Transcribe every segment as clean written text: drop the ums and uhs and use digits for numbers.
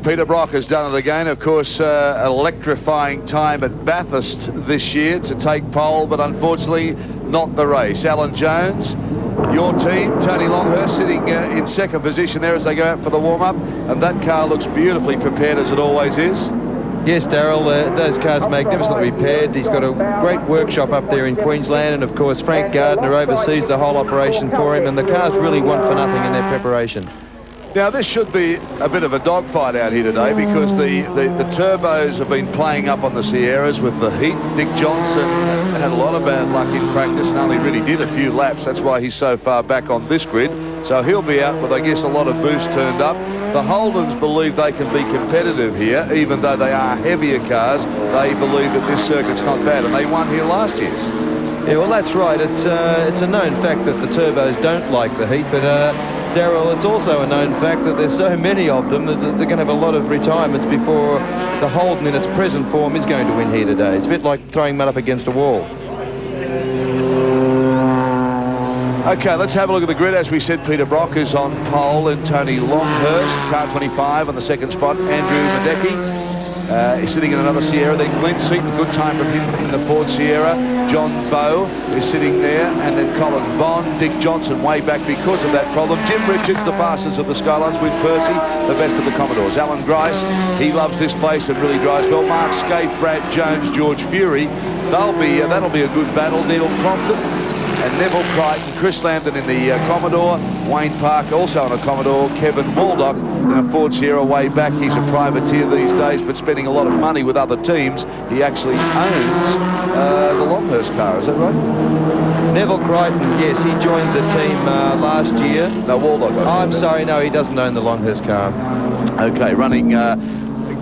Peter Brock has done it again. Of course, electrifying time at Bathurst this year to take pole, but unfortunately not the race. Alan Jones, your team, Tony Longhurst, sitting in second position there as they go out for the warm-up, and that car looks beautifully prepared as it always is. Yes, Darryl, those cars are magnificently repaired. He's got a great workshop up there in Queensland, and of course Frank Gardner oversees the whole operation for him, and the cars really want for nothing in their preparation. Now, this should be a bit of a dogfight out here today because the turbos have been playing up on the Sierras with the heat. Dick Johnson had a lot of bad luck in practice and only really did a few laps. That's why he's so far back on this grid. So he'll be out with, I guess, a lot of boost turned up. The Holdens believe they can be competitive here, even though they are heavier cars. They believe that this circuit's not bad, and they won here last year. Yeah, well, that's right. It's a known fact that the turbos don't like the heat, but Darryl, it's also a known fact that there's so many of them that they're going to have a lot of retirements before the Holden in its present form is going to win here today. It's a bit like throwing mud up against a wall. Okay, let's have a look at the grid. As we said, Peter Brock is on pole and Tony Longhurst, car 25 on the second spot. Andrew Miedecke is sitting in another Sierra. Then Glenn Seton, good time from him in the Ford Sierra. John Bowe is sitting there, and then Colin Bond. Dick Johnson way back because of that problem. Jim Richards, the fastest of the Skylines, with Percy, the best of the Commodores. Allan Grice, he loves this place and really drives well. Mark Skaife, Brad Jones, George Fury, that'll be a good battle. Neil Crompton and Neville Crichton, Chris Lambden in the Commodore, Wayne Park also on a Commodore, Kevin Waldock in a Ford Sierra way back. He's a privateer these days, but spending a lot of money with other teams. He actually owns the Longhurst car, is that right? Neville Crichton, yes, he joined the team last year. No, Waldock. I'm sorry, no, he doesn't own the Longhurst car. Okay, running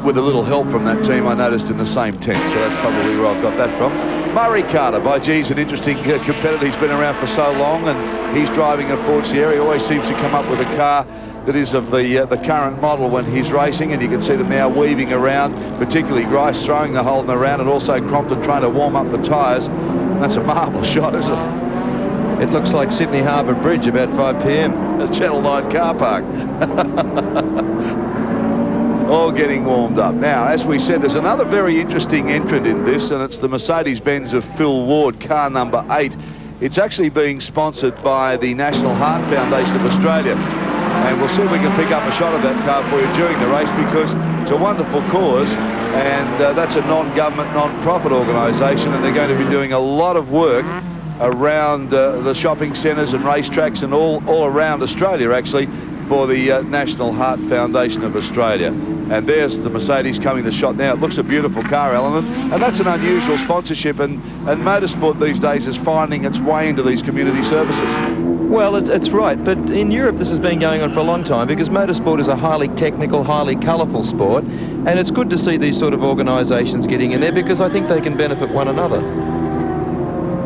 with a little help from that team, I noticed, in the same tent, so that's probably where I've got that from. Murray Carter, by geez, an interesting competitor. He's been around for so long, and he's driving a Ford Sierra. He always seems to come up with a car that is of the current model when he's racing, and you can see them now weaving around, particularly Grice throwing the Holden around, and also Crompton trying to warm up the tyres. That's a marvellous shot, isn't it? It looks like Sydney Harbour Bridge about 5 p.m. A Channel 9 car park. All getting warmed up. Now, as we said, there's another very interesting entrant in this, and it's the Mercedes-Benz of Phil Ward, car number 8. It's actually being sponsored by the National Heart Foundation of Australia. And we'll see if we can pick up a shot of that car for you during the race, because it's a wonderful cause, and that's a non-government, non-profit organisation, and they're going to be doing a lot of work around the shopping centres and racetracks and all around Australia, actually, for the National Heart Foundation of Australia. And there's the Mercedes coming to shot now. It looks a beautiful car, Allan, and that's an unusual sponsorship, and motorsport these days is finding its way into these community services. Well, it's right, but in Europe this has been going on for a long time, because motorsport is a highly technical, highly colourful sport, and it's good to see these sort of organisations getting in there, because I think they can benefit one another.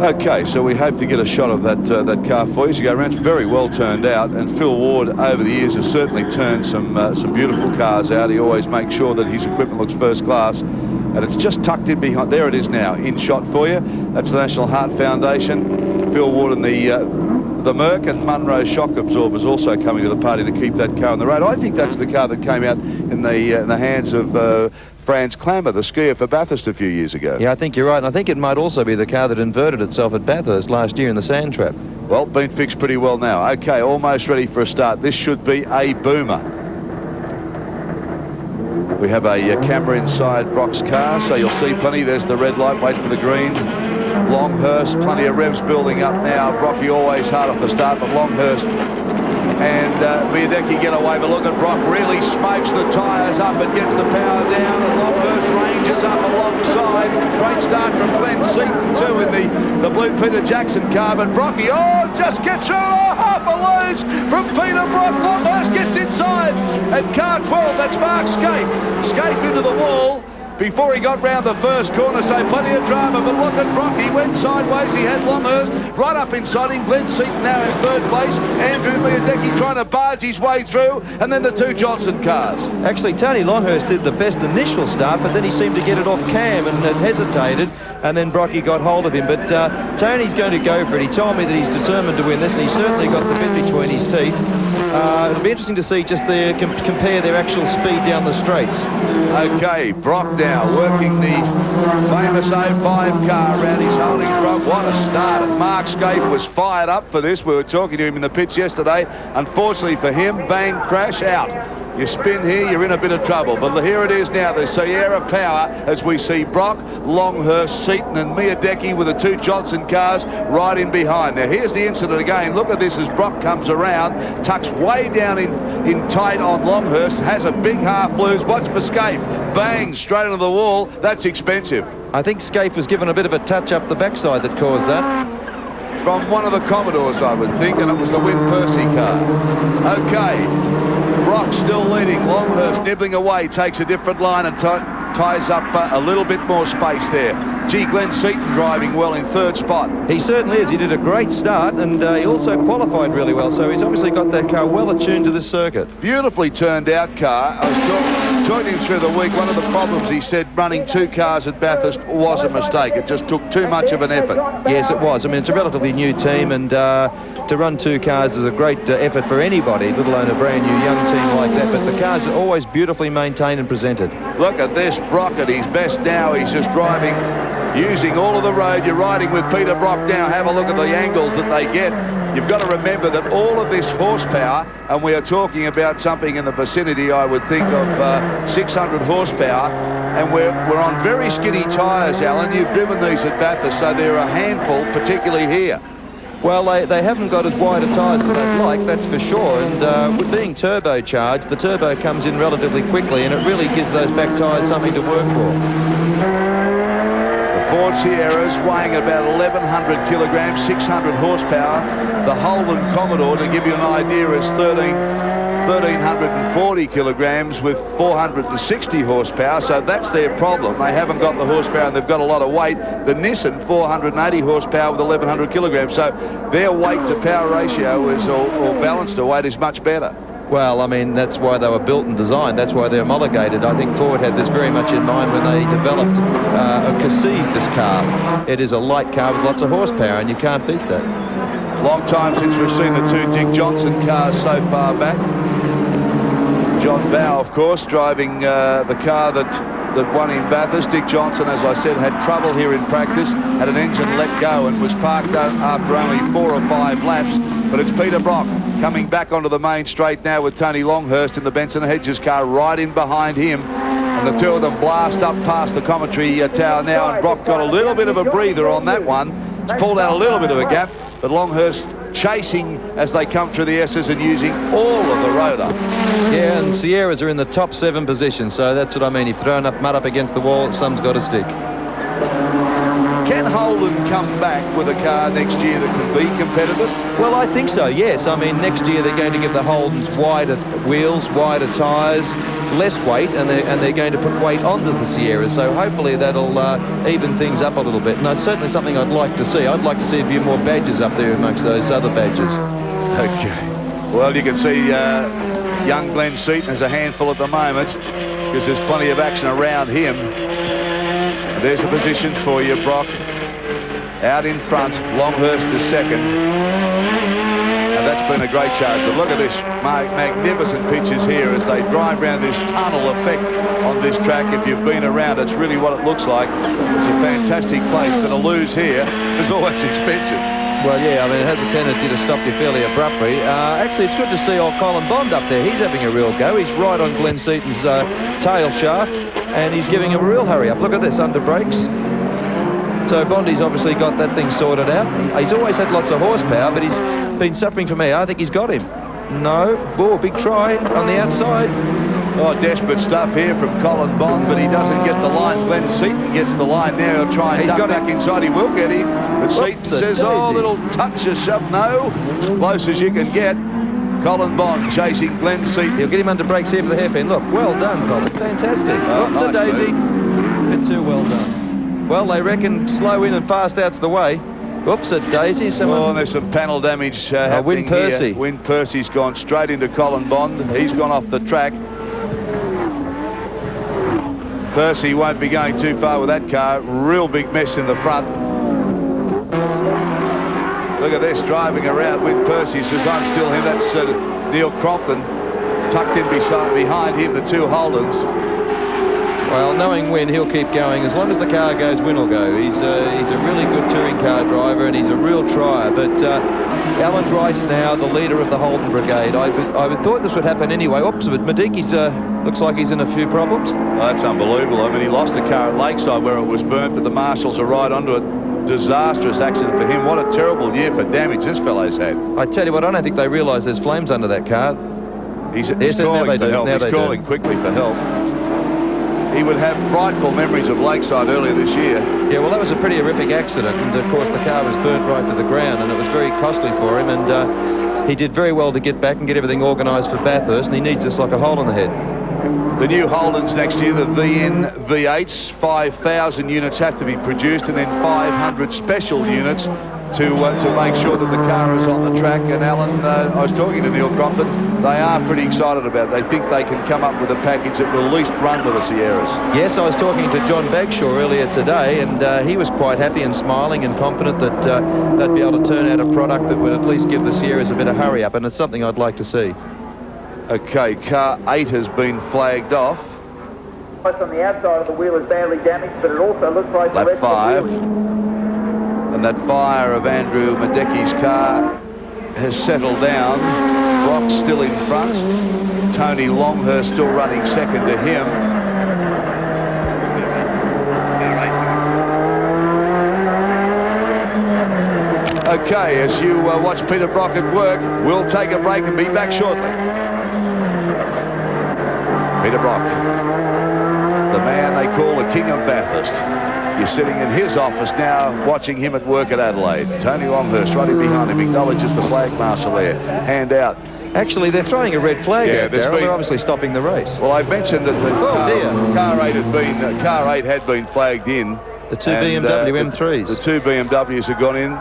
Okay, so we hope to get a shot of that car for you as you go around. It's very well turned out, and Phil Ward over the years has certainly turned some beautiful cars out. He always makes sure that his equipment looks first class, and it's just tucked in behind. There it is now, in shot for you. That's the National Heart Foundation. Phil Ward and the Merc and Munro shock absorbers also coming to the party to keep that car on the road. I think that's the car that came out in the hands of Franz Klammer, the skier for Bathurst a few years ago. Yeah, I think you're right, and I think it might also be the car that inverted itself at Bathurst last year in the sand trap. Well, been fixed pretty well now. Okay, almost ready for a start. This should be a boomer. We have a camera inside Brock's car, so you'll see plenty. There's the red light, wait for the green. Longhurst, plenty of revs building up now. Brocky always hard off the start, but Longhurst and Miedecke get away, but look at Brock, really smokes the tyres up and gets the power down, and Longhurst ranges up alongside. Great start from Glenn Seton too in the blue Peter Jackson car, but Brocky, just gets through, half a lose from Peter Brock. Longhurst gets inside, and car 12, that's Mark Skaife. Skaife into the wall, before he got round the first corner, so plenty of drama. But look at Brock, he went sideways. He had Longhurst right up inside him. Glenn Seton now in third place. Andrew Miedecke trying to barge his way through, and then the two Johnson cars. Actually, Tony Longhurst did the best initial start, but then he seemed to get it off cam and had hesitated, and then Brocky got hold of him. But Tony's going to go for it. He told me that he's determined to win this, and he's certainly got the bit between his teeth. It'll be interesting to see just compare their actual speed down the straights. Okay, Brock now working the famous 05 car around his holding front. What a start. Mark Skaife was fired up for this. We were talking to him in the pits yesterday. Unfortunately for him, bang, crash, out. You spin here, you're in a bit of trouble. But here it is now, the Sierra Power, as we see Brock, Longhurst, Seton and Miedecke with the two Johnson cars right in behind. Now here's the incident again. Look at this as Brock comes around, tucks way down in tight on Longhurst, has a big half loose. Watch for Skaife. Bang, straight into the wall. That's expensive. I think Skaife was given a bit of a touch up the backside that caused that. From one of the Commodores, I would think, and it was the Win Percy car. Okay. Brock still leading. Longhurst nibbling away, takes a different line and ties up a little bit more space there. Gee, Glenn Seton driving well in third spot. He certainly is. He did a great start, and he also qualified really well, so he's obviously got that car well attuned to this circuit. Beautifully turned out car. I was talking to him through the week. One of the problems, he said, running two cars at Bathurst was a mistake. It just took too much of an effort. Yes, it was. I mean, it's a relatively new team, and to run two cars is a great effort for anybody, let alone a brand new young team like that. But the cars are always beautifully maintained and presented. Look at this, Brock at his best now. He's just driving, using all of the road. You're riding with Peter Brock now. Have a look at the angles that they get. You've got to remember that all of this horsepower, and we are talking about something in the vicinity, I would think, of 600 horsepower, and we're on very skinny tyres, Alan. You've driven these at Bathurst, so they're a handful, particularly here. Well, they haven't got as wide a tyres as they'd like, that's for sure. And with being turbocharged, the turbo comes in relatively quickly, and it really gives those back tyres something to work for. Ford Sierras weighing about 1,100 kilograms, 600 horsepower. The Holden Commodore, to give you an idea, is 1,340 kilograms with 460 horsepower. So that's their problem. They haven't got the horsepower and they've got a lot of weight. The Nissan, 480 horsepower with 1,100 kilograms. So their weight to power ratio is, or balance to weight, is much better. Well, I mean, that's why they were built and designed. That's why they're homologated. I think Ford had this very much in mind when they developed or conceived this car. It is a light car with lots of horsepower, and you can't beat that. Long time since we've seen the two Dick Johnson cars so far back. John Bow, of course, driving the car that won in Bathurst. Dick Johnson, as I said, had trouble here in practice, had an engine let go and was parked after only 4 or 5 laps. But it's Peter Brock coming back onto the main straight now with Tony Longhurst in the Benson Hedges car right in behind him. And the two of them blast up past the commentary tower now, and Brock got a little bit of a breather on that one. It's pulled out a little bit of a gap, but Longhurst chasing as they come through the S's and using all of the rotor. Yeah, and Sierras are in the top 7 positions, so that's what I mean. If you throw enough mud up against the wall, some's got to stick. Can Holden come back with a car next year that can be competitive? Well, I think so, yes. I mean, next year they're going to give the Holdens wider wheels, wider tyres, less weight, and they're going to put weight onto the Sierras. So hopefully that'll even things up a little bit. And it's certainly something I'd like to see. I'd like to see a few more badges up there amongst those other badges. Okay. Well, you can see young Glenn Seton has a handful at the moment because there's plenty of action around him. There's a position for you, Brock. Out in front, Longhurst is second. And that's been a great charge. But look at this magnificent pitches here as they drive around this tunnel effect on this track. If you've been around, it's really what it looks like. It's a fantastic place, but a lose here is always expensive. Well, yeah, I mean, it has a tendency to stop you fairly abruptly. Actually, it's good to see old Colin Bond up there. He's having a real go. He's right on Glenn Seton's tail shaft, and he's giving him a real hurry up. Look at this, under brakes. So Bondi's obviously got that thing sorted out. He's always had lots of horsepower, but he's been suffering from air. I think he's got him. No. Oh, big try on the outside. Oh, desperate stuff here from Colin Bond, but he doesn't get the line. Glenn Seton gets the line now. He'll try and duck back inside. He will get him. But Seton says, oh, little touch of shove. No. As close as you can get. Colin Bond chasing Glenn Seton. He'll get him under brakes here for the hairpin. Look, well done, Colin. Fantastic. Oh, Oops, nice a daisy. move. bit too well done. Well, they reckon slow in and fast out's the way. Oops, a daisy. Oh, and there's some panel damage happening Percy. here. Win Percy's gone straight into Colin Bond. He's gone off the track. Percy won't be going too far with that car. Real big mess in the front. Look at this, driving around. Win Percy says, I'm still him. That's Neil Crompton. Tucked in behind him, the two Holdens. Well, knowing Win, he'll keep going. As long as the car goes, Win will go. He's a really good touring car driver, and he's a real trier. But Allan Grice now, the leader of the Holden Brigade. I thought this would happen anyway. Oops, but Miedecke's looks like he's in a few problems. Oh, that's unbelievable. I mean, he lost a car at Lakeside where it was burnt, but the marshals are right onto it. Disastrous accident for him. What a terrible year for damage this fellow's had. I tell you what, I don't think they realise there's flames under that car. He's calling for help. He's calling quickly for help. He would have frightful memories of Lakeside earlier this year. Yeah, well, that was a pretty horrific accident, and of course the car was burnt right to the ground, and it was very costly for him, and he did very well to get back and get everything organised for Bathurst, and he needs this like a hole in the head. The new Holdens next year, the VN V8s, 5,000 units have to be produced, and then 500 special units to make sure that the car is on the track. And Allan, I was talking to Neil Crompton, they are pretty excited about it. They think they can come up with a package that will at least run with the Sierras. Yes, I was talking to John Bagshaw earlier today, and he was quite happy and smiling and confident that they'd be able to turn out a product that would at least give the Sierras a bit of hurry up, and it's something I'd like to see. Okay, car 8 has been flagged off. On the outside of the wheel is badly damaged, but it also looks like lap the rest 5. of the wheel. And that fire of Andrew Miedecke's car has settled down. Brock's still in front. Tony Longhurst still running second to him. Okay, as you watch Peter Brock at work, we'll take a break and be back shortly. Peter Brock, the man they call the King of Bathurst. You're sitting in his office now, watching him at work at Adelaide. Tony Longhurst running behind him, acknowledges the flag marshal there. Hand out. Actually, they're throwing a red flag out, Darryl. They're obviously stopping the race. Well, I mentioned that the car 8 had been flagged in. The two BMW M3s. The two BMWs have gone in.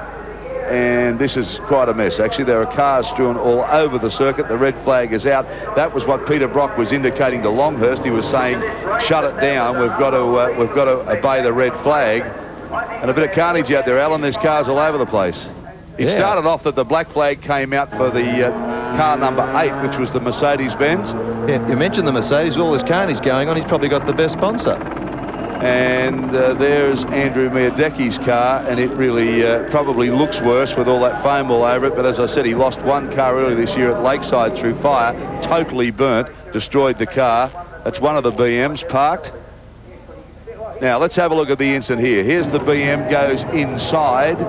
And this is quite a mess. Actually, there are cars strewn all over the circuit. The red flag is out. That was what Peter Brock was indicating to Longhurst. He was saying, shut it down. We've got to obey the red flag. And a bit of carnage out there, Allan. There's cars all over the place. It started off that the black flag came out for the car number 8, which was the Mercedes-Benz. Yeah, you mentioned the Mercedes. All this carnage going on. He's probably got the best sponsor. And there's Andrew Miedecke's car, and it really probably looks worse with all that foam all over it. But as I said, he lost one car earlier this year at Lakeside through fire, totally burnt, destroyed the car. That's one of the BMs parked. Now let's have a look at the incident here. Here's the BM goes inside,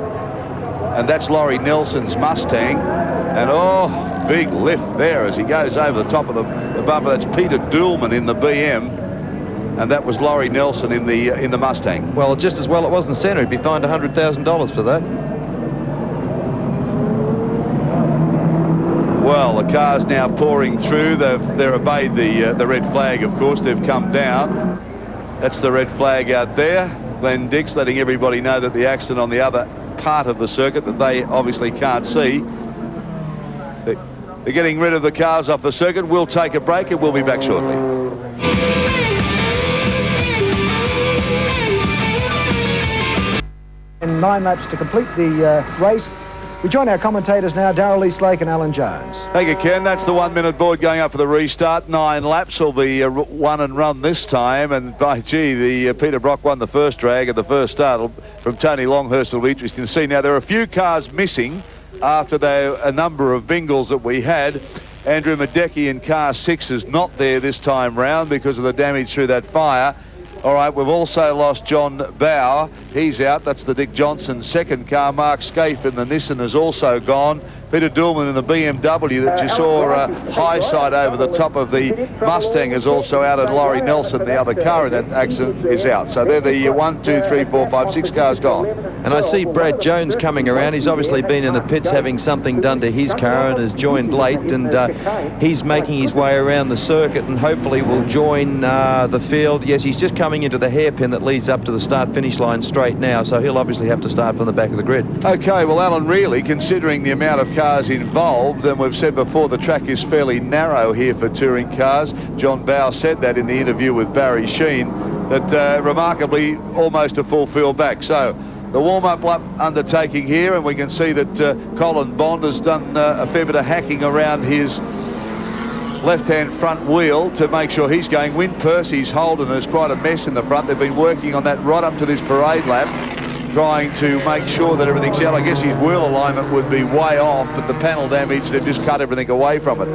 and that's Laurie Nelson's Mustang. And oh, big lift there as he goes over the top of the bumper. That's Peter Doolman in the BM. And that was Laurie Nelson in the Mustang. Well, just as well it wasn't centre. He'd be fined $100,000 for that. Well, the car's now pouring through. They've obeyed the red flag, of course. They've come down. That's the red flag out there. Glenn Dix letting everybody know that the accident on the other part of the circuit that they obviously can't see. They're getting rid of the cars off the circuit. We'll take a break and we'll be back shortly. And 9 laps to complete the race. We join our commentators now, Darryl, Eastlake and Allan Jones. Thank you, Ken. That's the 1 minute board going up for the restart. 9 laps will be won and run this time. And by gee, the Peter Brock won the first drag at the first start from Tony Longhurst. It'll be interesting to see. Now, there are a few cars missing after a number of bingles that we had. Andrew Miedecke in car 6 is not there this time round because of the damage through that fire. All right, we've also lost John Bow he's out. That's the Dick Johnson second car. Mark Skaife in the Nissan is also gone. Peter Dillman in the BMW that you saw high side over the top of the Mustang is also out, and Laurie Nelson, the other car in that accident, is out. So they're the 1, 2, 3, 4, 5, 6 cars gone. And I see Brad Jones coming around. He's obviously been in the pits having something done to his car and has joined late, and he's making his way around the circuit and hopefully will join the field. Yes, he's just coming into the hairpin that leads up to the start-finish line straight now, so he'll obviously have to start from the back of the grid. Okay, well, Allan, really, considering the amount of cars involved, and we've said before the track is fairly narrow here for touring cars. John Bowe said that in the interview with Barry Sheen, that remarkably almost a full field back. So the warm-up lap undertaking here, and we can see that Colin Bond has done a fair bit of hacking around his left-hand front wheel to make sure he's going. Win Percy's Holden is quite a mess in the front. They've been working on that right up to this parade lap, trying to make sure that everything's out. I guess his wheel alignment would be way off, but the panel damage, they've just cut everything away from it.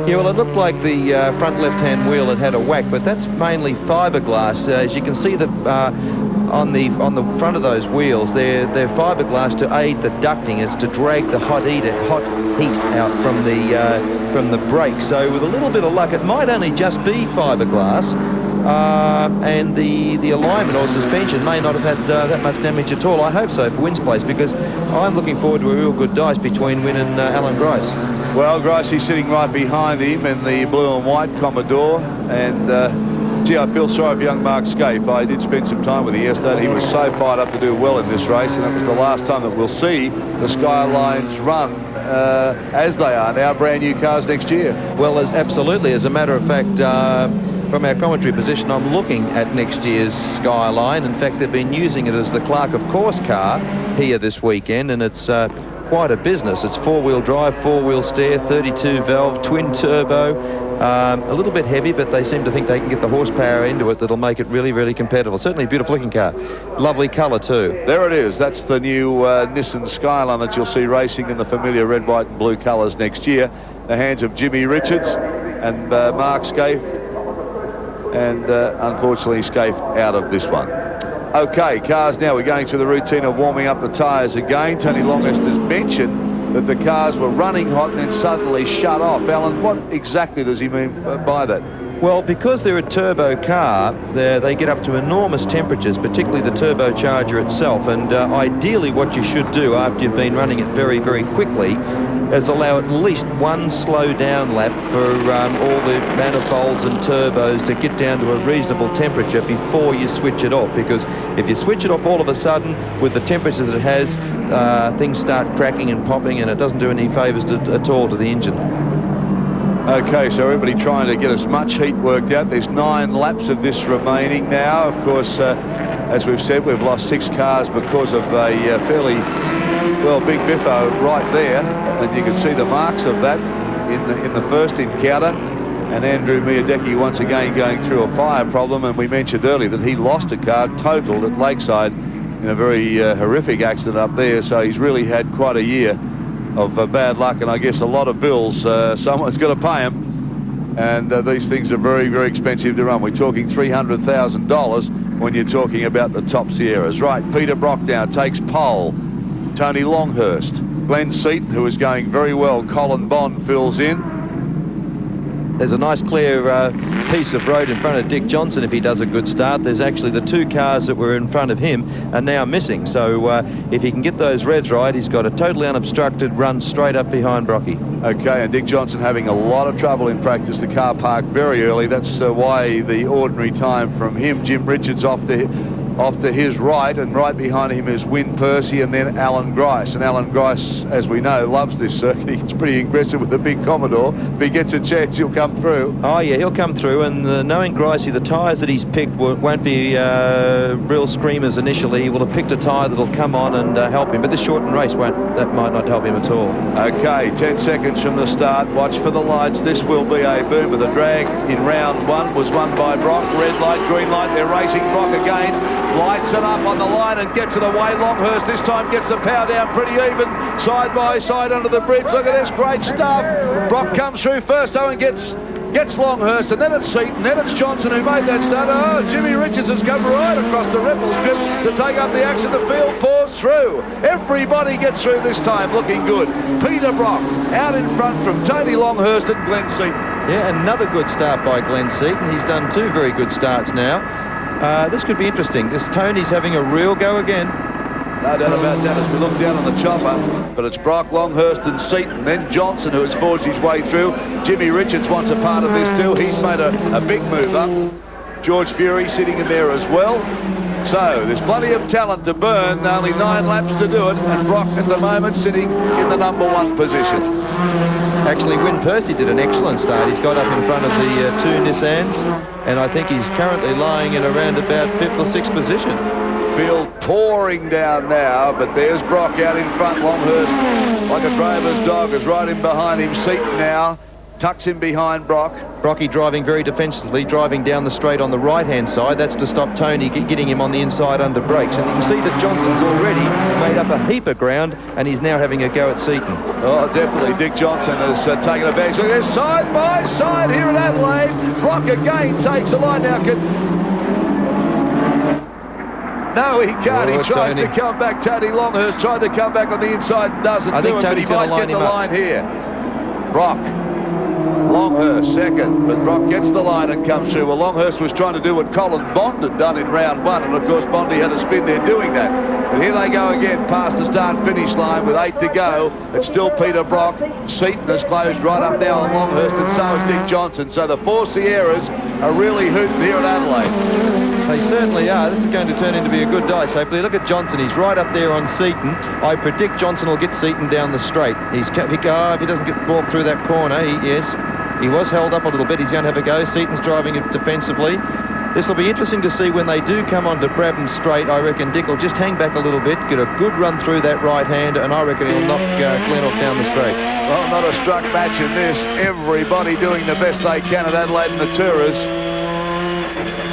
Yeah, well, it looked like the front left-hand wheel had a whack, but that's mainly fiberglass. As you can see, that on the front of those wheels, they're fiberglass to aid the ducting. It's to drag the hot heat out from the brake. So with a little bit of luck, it might only just be fiberglass. And the alignment or suspension may not have had that much damage at all. I hope so for Wynn's place, because I'm looking forward to a real good dice between Wynn and Allan Grice. Well, Grice is sitting right behind him in the blue and white Commodore, and gee, I feel sorry for young Mark Skaife. I did spend some time with him yesterday. He was so fired up to do well in this race, and it was the last time that we'll see the Skylines run as they are now, brand new cars next year. Well, absolutely. As a matter of fact, from our commentary position, I'm looking at next year's Skyline. In fact, they've been using it as the Clerk of Course car here this weekend, and it's quite a business. It's four-wheel drive, four-wheel steer, 32 valve, twin turbo. A little bit heavy, but they seem to think they can get the horsepower into it that'll make it really, really competitive. Certainly a beautiful looking car. Lovely colour too. There it is. That's the new Nissan Skyline that you'll see racing in the familiar red, white and blue colours next year. The hands of Jimmy Richards and Mark Skaife, and unfortunately Skaife out of this one. Okay, cars now. We're going through the routine of warming up the tyres again. Tony Longhurst has mentioned that the cars were running hot and then suddenly shut off. Allan, what exactly does he mean by that? Well, because they're a turbo car, they get up to enormous temperatures, particularly the turbocharger itself. And ideally what you should do after you've been running it very, very quickly is allow at least one slow down lap for all the manifolds and turbos to get down to a reasonable temperature before you switch it off. Because if you switch it off all of a sudden with the temperatures it has, things start cracking and popping, and it doesn't do any favours at all to the engine. Okay, so everybody trying to get as much heat worked out. There's 9 laps of this remaining now. Of course, as we've said, we've lost 6 cars because of a fairly, well, big biffo right there. And you can see the marks of that in the first encounter. And Andrew Miedecke once again going through a fire problem. And we mentioned earlier that he lost a car, totaled at Lakeside in a very horrific accident up there. So he's really had quite a year of bad luck, and I guess a lot of bills. Someone's got to pay them, and these things are very, very expensive to run. We're talking $300,000 when you're talking about the top Sierras. Right, Peter Brock now takes pole. Tony Longhurst, Glenn Seton, who is going very well. Colin Bond fills in. There's a nice clear piece of road in front of Dick Johnson if he does a good start. There's actually the 2 cars that were in front of him are now missing. So if he can get those revs right, he's got a totally unobstructed run straight up behind Brocky. Okay, and Dick Johnson having a lot of trouble in practice. The car parked very early. That's why the ordinary time from him. Jim Richards off to his right, and right behind him is Win Percy and then Allan Grice. And Allan Grice, as we know, loves this circuit. He's pretty aggressive with the big Commodore. If he gets a chance, he'll come through. Oh yeah, he'll come through, and knowing Gricey, the tyres that he's picked won't be real screamers initially. He will have picked a tyre that'll come on and help him, but this shortened race that might not help him at all. Okay, 10 seconds from the start. Watch for the lights. This will be a boomer. The drag in round 1 was won by Brock. Red light, green light. They're racing Brock again. Lights it up on the line and gets it away. Longhurst this time gets the power down pretty even, side by side under the bridge. Look at this, great stuff. Brock comes through first though and gets gets Longhurst, and then it's Seton, then it's Johnson who made that start. Oh, Jimmy Richards has come right across the ripple strip to take up the action. The field pours through. Everybody gets through this time, looking good. Peter Brock out in front from Tony Longhurst and Glenn Seton. Yeah, another good start by Glenn Seton. He's done 2 very good starts now. This could be interesting because Tony's having a real go again. No doubt about that as we look down on the chopper, but it's Brock, Longhurst and Seton, then Johnson who has forged his way through. Jimmy Richards wants a part of this too. He's made a big move up. George Fury sitting in there as well. So there's plenty of talent to burn, only 9 laps to do it, and Brock at the moment sitting in the #1 position. Actually, Percy did an excellent start. He's got up in front of the 2 Nissans, and I think he's currently lying in around about 5th or 6th position. Field pouring down now, but there's Brock out in front. Longhurst, like a drover's dog, is right in behind him. Seton now tucks in behind Brock. Brocky driving very defensively, driving down the straight on the right-hand side. That's to stop Tony getting him on the inside under brakes. And you can see that Johnson's already made up a heap of ground, and he's now having a go at Seton. Oh, definitely. Dick Johnson has taken advantage. Look, they're side by side here at Adelaide. Brock again takes a line now. No, he can't. He tries to come back. Tony Longhurst tried to come back on the inside and doesn't do it, but he might get the line here. Brock. Longhurst second, but Brock gets the line and comes through. Well, Longhurst was trying to do what Colin Bond had done in round 1, and of course Bondy had a spin there doing that. But here they go again past the start-finish line with 8 to go. It's still Peter Brock. Seton has closed right up now on Longhurst, and so has Dick Johnson. So the 4 Sierras are really hooting here at Adelaide. They certainly are. This is going to turn into be a good dice, hopefully. Look at Johnson. He's right up there on Seton. I predict Johnson will get Seton down the straight. If he doesn't get walked through that corner, he was held up a little bit. He's going to have a go. Seton's driving it defensively. This will be interesting to see when they do come onto Brabham straight. I reckon Dick will just hang back a little bit, get a good run through that right hand, and I reckon he'll knock Glenn off down the straight. Well, not a struck match in this. Everybody doing the best they can at Adelaide and the Tourers.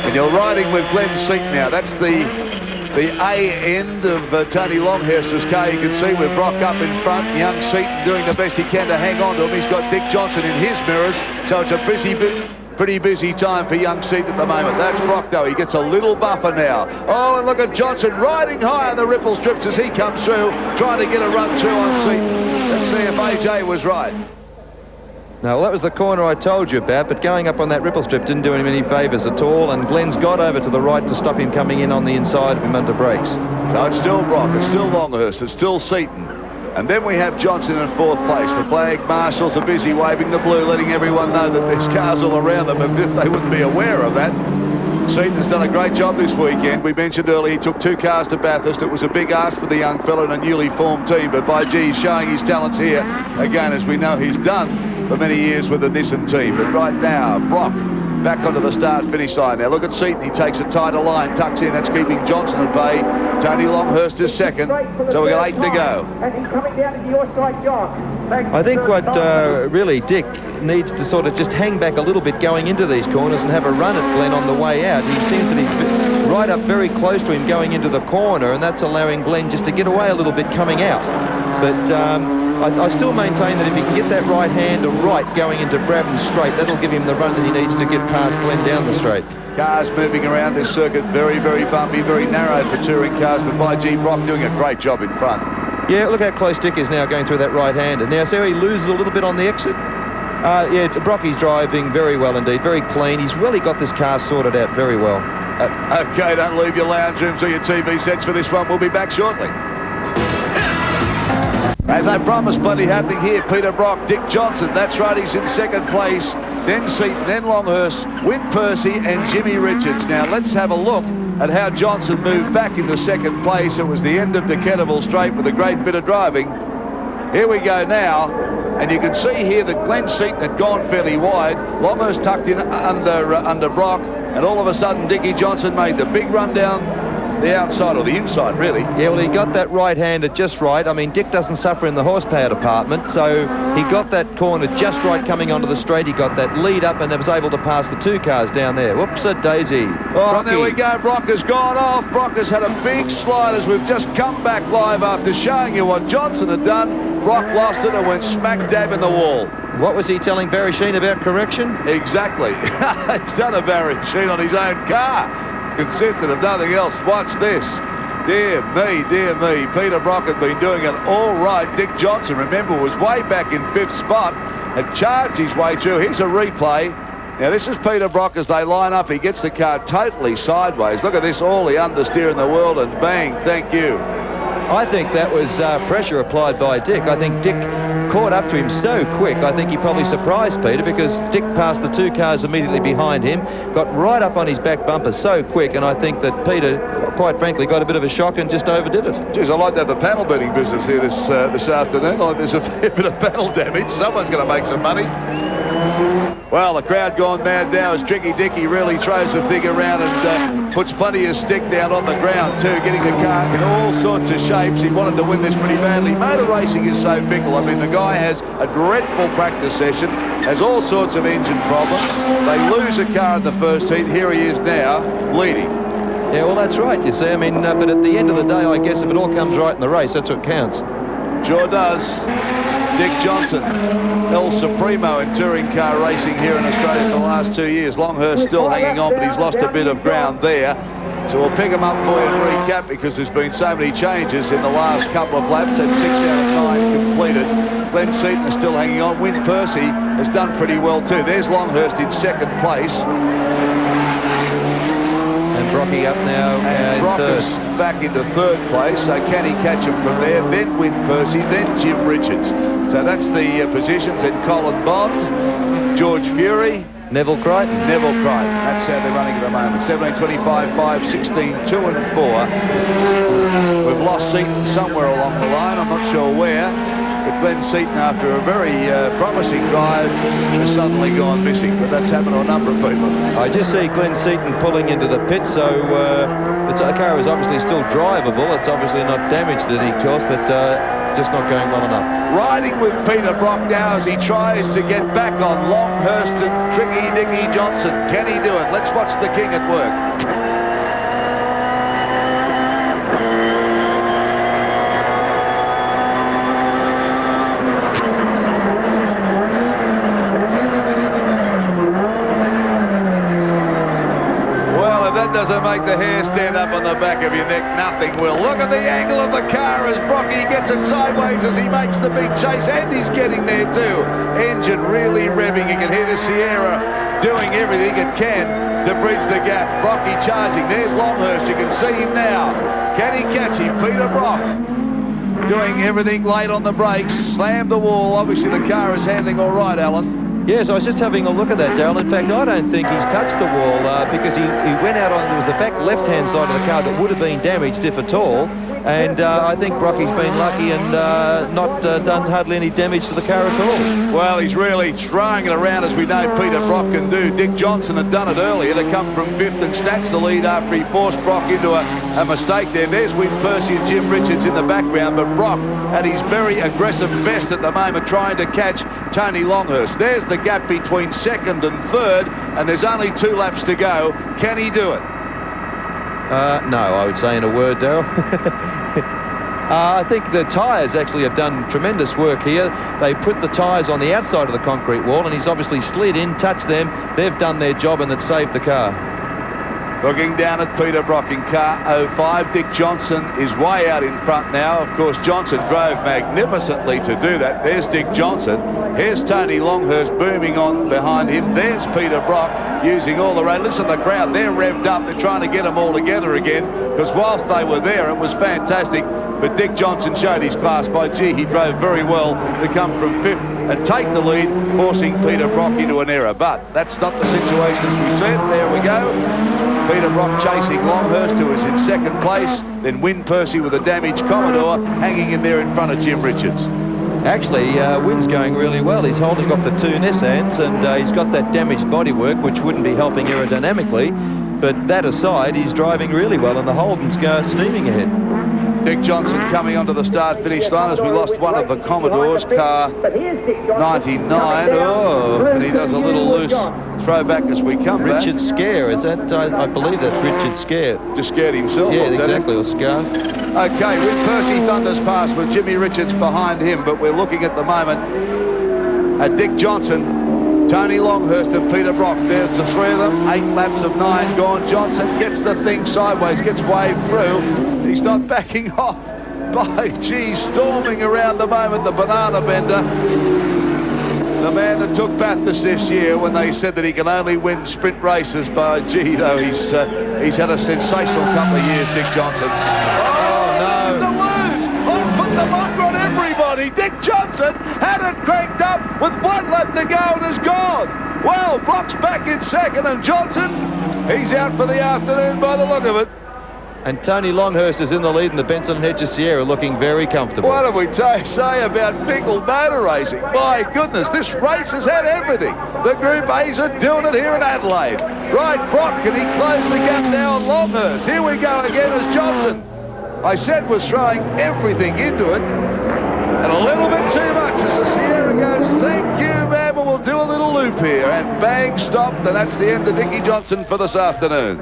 And you're riding with Glenn Seton now. That's the A end of Tony Longhurst's car. You can see with Brock up in front. Young Seton doing the best he can to hang on to him. He's got Dick Johnson in his mirrors. So it's a pretty busy time for young Seton at the moment. That's Brock though. He gets a little buffer now. Oh, and look at Johnson riding high on the ripple strips as he comes through, trying to get a run through on Seton. Let's see if AJ was right. No, well, that was the corner I told you about, but going up on that ripple strip didn't do him any favours at all, and Glenn's got over to the right to stop him coming in on the inside of him under brakes. So it's still Brock, it's still Longhurst, it's still Seton. And then we have Johnson in 4th place. The flag marshals are busy waving the blue, letting everyone know that there's cars all around them, if they wouldn't be aware of that. Seton has done a great job this weekend. We mentioned earlier he took 2 cars to Bathurst. It was a big ask for the young fellow in a newly formed team, but by gee, he's showing his talents here again, as we know he's done for many years with the Nissan team. But right now, Brock back onto the start-finish line. Now look at Seton. He takes a tighter line, tucks in. That's keeping Johnson at bay. Tony Longhurst is second. So we've got 8 to go. And he's coming down into your straight, John. I think what really Dick needs to sort of just hang back a little bit going into these corners and have a run at Glenn on the way out. He seems to be right up very close to him going into the corner, and that's allowing Glenn just to get away a little bit coming out. But I still maintain that if he can get that right hand right going into Brabham straight, that'll give him the run that he needs to get past Glenn down the straight. Cars moving around this circuit, very, very bumpy, very narrow for touring cars, but by G, Brock doing a great job in front. Yeah, look how close Dick is now going through that right hand. And now, see how he loses a little bit on the exit? Yeah, Brocky's driving very well indeed, very clean. He's really got this car sorted out very well. Okay, don't leave your lounge rooms or your TV sets for this one. We'll be back shortly. As I promised, plenty happening here. Peter Brock, Dick Johnson, that's right, he's in 2nd place. Then Seton, then Longhurst, Percy and Jimmy Richards. Now let's have a look at how Johnson moved back into 2nd place. It was the end of Decatterville Straight with a great bit of driving. Here we go now, and you can see here that Glenn Seton had gone fairly wide. Longhurst tucked in under Brock, and all of a sudden Dickie Johnson made the big run down the outside, or the inside really. Yeah, well, he got that right-hander just right. I mean, Dick doesn't suffer in the horsepower department, so he got that corner just right coming onto the straight. He got that lead up and was able to pass the 2 cars down there. Whoops-a-daisy. Oh, and there we go. Brock has gone off. Brock has had a big slide as we've just come back live after showing you what Johnson had done. Brock lost it and went smack dab in the wall. What was he telling Barry Sheen about correction? Exactly. He's done a Barry Sheen on his own car. Consistent of nothing else. Watch this. Dear me, dear me. Peter Brock had been doing it all right. Dick Johnson, remember, was way back in 5th spot, had charged his way through. Here's a replay. Now, this is Peter Brock as they line up. He gets the car totally sideways. Look at this, all the understeer in the world, and bang, thank you. I think that was pressure applied by Dick. I think Dick caught up to him so quick. I think he probably surprised Peter, because Dick passed the 2 cars immediately behind him, got right up on his back bumper so quick, and I think that Peter, quite frankly, got a bit of a shock and just overdid it. Geez, I'd like to have the panel beating business here this afternoon. There's a fair bit of panel damage. Someone's going to make some money. Well, the crowd gone mad now as Tricky Dicky really throws the thing around and puts plenty of stick down on the ground too, getting the car in all sorts of shapes. He wanted to win this pretty badly. Motor racing is so fickle. I mean, the guy has a dreadful practice session, has all sorts of engine problems. They lose a car in the first heat. Here he is now, leading. Yeah, well, that's right, you see. I mean, but at the end of the day, I guess if it all comes right in the race, that's what counts. Sure does. Dick Johnson, El Supremo in touring car racing here in Australia for the last 2 years. Longhurst still hanging on, but he's lost a bit of ground there. So we'll pick him up for you and recap, because there's been so many changes in the last couple of laps. At 6 out of 9 completed. Glenn Seton is still hanging on. Win Percy has done pretty well too. There's Longhurst in 2nd place. Brocky up now and Brock is back into 3rd place, so can he catch him from there? Then Win Percy, then Jim Richards. So that's the positions. Then Colin Bond, George Fury, Neville Crichton. Neville Crichton. That's how they're running at the moment. 17.25, 5, 16, 2 and 4. We've lost Seton somewhere along the line. I'm not sure where. But Glenn Seton, after a very promising drive, has suddenly gone missing. But that's happened to a number of people. I just see Glenn Seton pulling into the pit, so the car is obviously still drivable. It's obviously not damaged at any cost, but just not going well enough. Riding with Peter Brock now as he tries to get back on Longhurst and Tricky Dicky Johnson. Can he do it? Let's watch the King at work. Doesn't make the hair stand up on the back of your neck, nothing will. Look at the angle of the car as Brocky gets it sideways as he makes the big chase, and he's getting there too. Engine really revving. You can hear the Sierra doing everything it can to bridge the gap. Brocky charging. There's Longhurst. You can see him now. Can he catch him? Peter Brock doing everything late on the brakes. Slammed the wall. Obviously the car is handling all right, Alan. Yes, I was just having a look at that, Darryl. In fact, I don't think he's touched the wall because he went out on, there was the back left-hand side of the car that would have been damaged, if at all. And I think Brocky's been lucky and not done hardly any damage to the car at all. Well, he's really throwing it around, as we know Peter Brock can do. Dick Johnson had done it earlier to come from 5th and snatch the lead after he forced Brock into a mistake there. There's Win Percy and Jim Richards in the background, but Brock at his very aggressive best at the moment, trying to catch Tony Longhurst. There's the gap between 2nd and 3rd, and there's only 2 laps to go. Can he do it? No, I would say in a word, Darryl. I think the tyres actually have done tremendous work here. They put the tyres on the outside of the concrete wall, and he's obviously slid in, touched them. They've done their job, and it's saved the car. Looking down at Peter Brock in car 05. Dick Johnson is way out in front now. Of course, Johnson drove magnificently to do that. There's Dick Johnson. Here's Tony Longhurst booming on behind him. There's Peter Brock using all the road. Listen to the crowd. They're revved up. They're trying to get them all together again, because whilst they were there, it was fantastic. But Dick Johnson showed his class by, gee, he drove very well to come from 5th and take the lead, forcing Peter Brock into an error. But that's not the situation as we see it. There we go. Peter Brock chasing Longhurst, who is in 2nd place. Then Win Percy with a damaged Commodore hanging in there in front of Jim Richards. Actually, Win's going really well. He's holding off the 2 Nissans, and he's got that damaged bodywork, which wouldn't be helping aerodynamically. But that aside, he's driving really well, and the Holden's steaming ahead. Dick Johnson coming onto the start-finish line as we lost one of the Commodores, car 99. Oh, and he does a little loose throwback as we come back. Richard Scare, is that? I believe that's Richard Scare. Just scared himself. Yeah, exactly, or Scarf. Okay, with Percy thunders past with Jimmy Richards behind him, but we're looking at the moment at Dick Johnson, Tony Longhurst and Peter Brock. There's the three of them, 8 laps of 9 gone. Johnson gets the thing sideways, gets waved through. He's not backing off. By gee, storming around the moment, the banana bender. The man that took Bathurst this year when they said that he can only win sprint races. By gee, though, he's had a sensational couple of years, Dick Johnson. Oh, no. He's the lose. Oh, put the motor on everybody. Dick Johnson had it cranked up with 1 lap to go and is gone. Well, Brock's back in second, and Johnson, he's out for the afternoon by the look of it. And Tony Longhurst is in the lead in the Benson and Hedges Sierra, looking very comfortable. What did we say about Finkel motor racing? My goodness, this race has had everything. The Group A's are doing it here in Adelaide. Right, Brock, can he close the gap now on Longhurst? Here we go again as Johnson, I said, was throwing everything into it. And a little bit too much as the Sierra goes, thank you, man, but we'll do a little loop here. And bang, stopped, and that's the end of Dickie Johnson for this afternoon.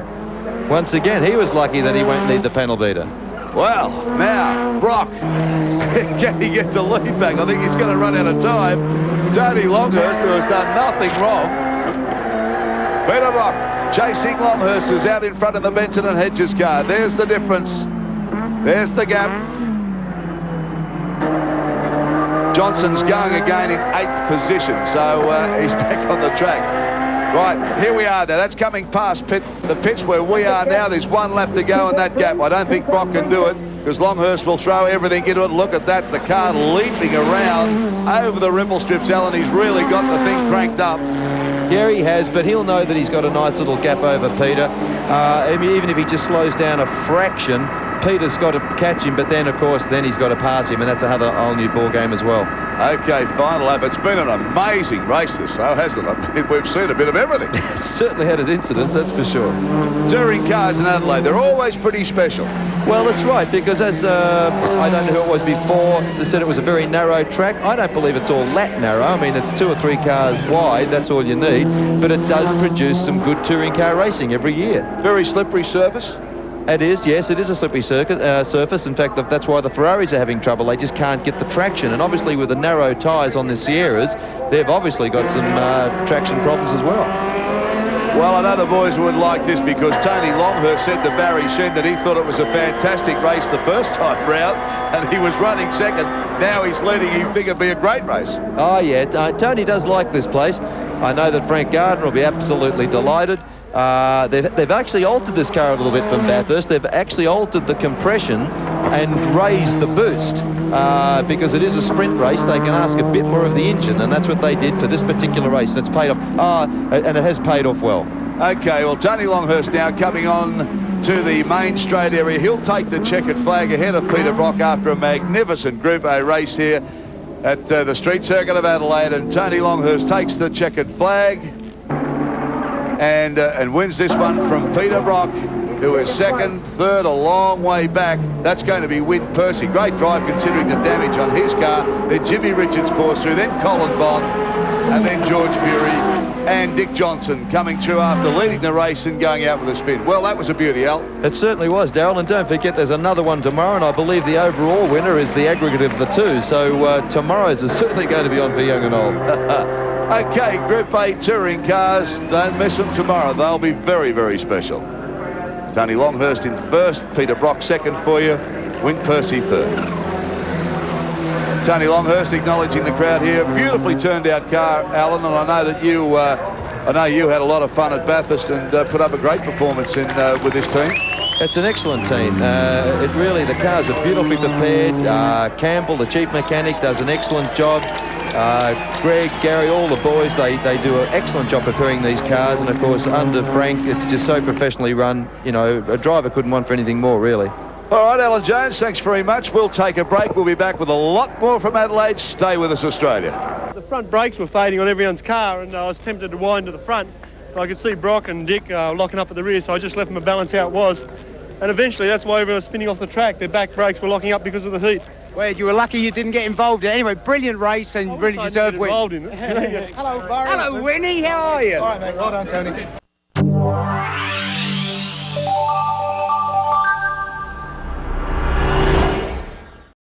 Once again, he was lucky that he won't need the panel beater. Well, now, Brock, can he get the lead back? I think he's going to run out of time. Tony Longhurst, who has done nothing wrong. Peter Brock chasing Longhurst, who's out in front of the Benson and Hedges car. There's the difference. There's the gap. Johnson's going again in 8th position, so he's back on the track. Right, here we are now. That's coming past the pits where we are now. There's 1 lap to go in that gap. I don't think Brock can do it because Longhurst will throw everything into it. Look at that, the car leaping around over the ripple strips. Allan, he's really got the thing cranked up. Yeah, he has, but he'll know that he's got a nice little gap over Peter. Even if he just slows down a fraction, Peter's got to catch him, but then, of course, he's got to pass him, and that's a whole new ball game as well. Okay, final lap. It's been an amazing race, this, though, hasn't it? I mean, we've seen a bit of everything. It's certainly had its incidents, that's for sure. Touring cars in Adelaide, they're always pretty special. Well, that's right, because as I don't know who it was before, they said it was a very narrow track. I don't believe it's all that narrow. I mean, it's 2 or 3 cars wide, that's all you need, but it does produce some good touring car racing every year. Very slippery surface. It is, yes, it is a slippery surface. In fact, that's why the Ferraris are having trouble. They just can't get the traction. And obviously with the narrow tyres on the Sierras, they've obviously got some traction problems as well. Well, I know the boys would like this because Tony Longhurst said to Barry Shen that he thought it was a fantastic race the first time round and he was running second. Now he's leading. He think it'd be a great race. Oh, yeah, Tony does like this place. I know that Frank Gardner will be absolutely delighted. They've actually altered this car a little bit from Bathurst. They've actually altered the compression and raised the boost because it is a sprint race. They can ask a bit more of the engine, and that's what they did for this particular race, and it's paid off. And it has paid off well. Okay, well, Tony Longhurst now coming on to the main straight area. He'll take the checkered flag ahead of Peter Brock after a magnificent Group A race here at the Street Circuit of Adelaide, and Tony Longhurst takes the checkered flag and wins this one from Peter Brock, who is second, third, a long way back. That's going to be Win Percy. Great drive considering the damage on his car. Then Jimmy Richards pours through, then Colin Bond, and then George Fury and Dick Johnson coming through after leading the race and going out with a spin. Well, that was a beauty, Al. It certainly was, Darryl, and don't forget there's another one tomorrow, and I believe the overall winner is the aggregate of the two, so tomorrow's is certainly going to be on for young and old. Okay, Group A touring cars, don't miss them tomorrow. They'll be very, very special. Tony Longhurst in first, Peter Brock second for you, Win Percy third. Tony Longhurst acknowledging the crowd here. Beautifully turned out car, Allan, and I know that you had a lot of fun at Bathurst and put up a great performance with this team. It's an excellent team. The cars are beautifully prepared. Campbell, the chief mechanic, does an excellent job. Greg, Gary, all the boys, they do an excellent job preparing these cars, and of course under Frank it's just so professionally run. You know, a driver couldn't want for anything more, really. All right, Alan Jones, thanks very much. We'll take a break. We'll be back with a lot more from Adelaide. Stay with us, Australia. The front brakes were fading on everyone's car, and I was tempted to wind to the front. I could see Brock and Dick locking up at the rear, so I just left them a balance how it was. and eventually that's why everyone was spinning off the track. Their back brakes were locking up because of the heat. Well, you were lucky you didn't get involved in it. Anyway, brilliant race and really deserved win. Involved in it. Hello, Barry. Hello, Winnie. How are you? All right, mate. Well done, Tony.